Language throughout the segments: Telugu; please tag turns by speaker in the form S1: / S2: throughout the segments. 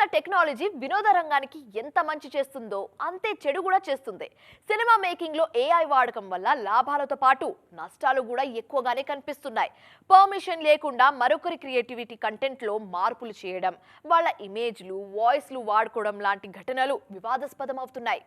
S1: ఇప్పుడున్న టెక్నాలజీ వినోద రంగానికి ఎంత మంచి చేస్తుందో అంతే చెడు కూడా చేస్తుంది. సినిమా మేకింగ్ లో ఏఐ వాడకం వల్ల లాభాలతో పాటు నష్టాలు కూడా ఎక్కువగానే కనిపిస్తున్నాయి. పర్మిషన్ లేకుండా మరొకరి క్రియేటివిటీ కంటెంట్ లో మార్పులు చేయడం, వాళ్ళ ఇమేజ్లు, వాయిస్లు వాడుకోవడం లాంటి ఘటనలు వివాదాస్పదం అవుతున్నాయి.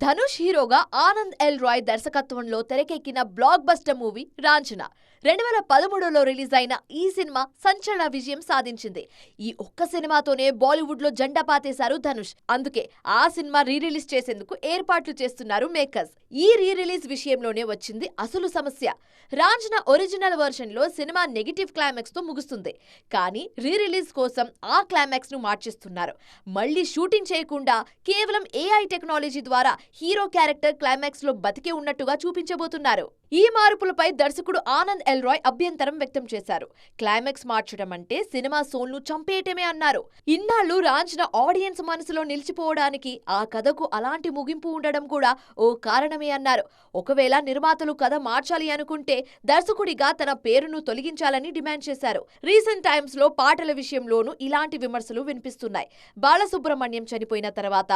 S1: ధనుష్ హీరోగా ఆనంద్ ఎల్ రాయ్ దర్శకత్వంలో తెరకెక్కిన బ్లాక్ బస్టర్ మూవీ రాంఛనా 2013లో రిలీజ్ అయిన ఈ సినిమా సంచలన విజయం సాధించింది. ఈ ఒక్క సినిమాతోనే బాలీవుడ్ లో జెండా పాతేశారు ధనుష్. అందుకే ఆ సినిమా రిలీజ్ చేసేందుకు ఏర్పాట్లు చేస్తున్నారు మేకర్స్. ఈ రిలీజ్ విషయంలోనే వచ్చింది అసలు సమస్య. రాంఛనా ఒరిజినల్ వర్షన్ లో సినిమా నెగటివ్ క్లైమాక్స్ తో ముగుస్తుంది. కానీ రిలీజ్ కోసం ఆ క్లైమాక్స్ ను మార్చేస్తున్నారు. మళ్ళీ షూటింగ్ చేయకుండా కేవలం ఏఐ టెక్నాలజీ ద్వారా హీరో క్యారెక్టర్ క్లైమాక్స్ లో బతికే ఉన్నట్టుగా చూపించబోతున్నారు. ఈ మార్పులపై దర్శకుడు ఆనంద్ ఎల్ రాయ్ అభ్యంతరం వ్యక్తం చేశారు. క్లైమాక్స్ మార్చడం అంటే సినిమా సోల్ ను చంపేయటమే అన్నారు. ఇన్నాళ్లు రాంఛనా ఆడియన్స్ మనసులో నిలిచిపోవడానికి ఆ కథకు అలాంటి ముగింపు ఉండడం కూడా ఓ కారణమే అన్నారు. ఒకవేళ నిర్మాతలు కథ మార్చాలి అనుకుంటే దర్శకుడిగా తన పేరును తొలగించాలని డిమాండ్ చేశారు. రీసెంట్ టైమ్స్ లో పాటల విషయంలోనూ ఇలాంటి విమర్శలు వినిపిస్తున్నాయి. బాలసుబ్రహ్మణ్యం చనిపోయిన తర్వాత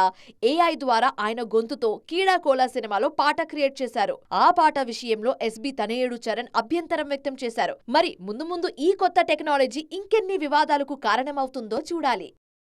S1: ఏఐ ద్వారా ఆయన గొంతుతో కీడాకోలా సినిమాలో పాట క్రియేట్ చేశారు. ఆ పాట విషయంలో ఎస్బి తనయుడు చరణ్ అభ్యంతరం వ్యక్తం చేశారు. మరి ముందు ముందు ఈ కొత్త టెక్నాలజీ ఇంకెన్ని వివాదాలకు కారణమవుతుందో చూడాలి.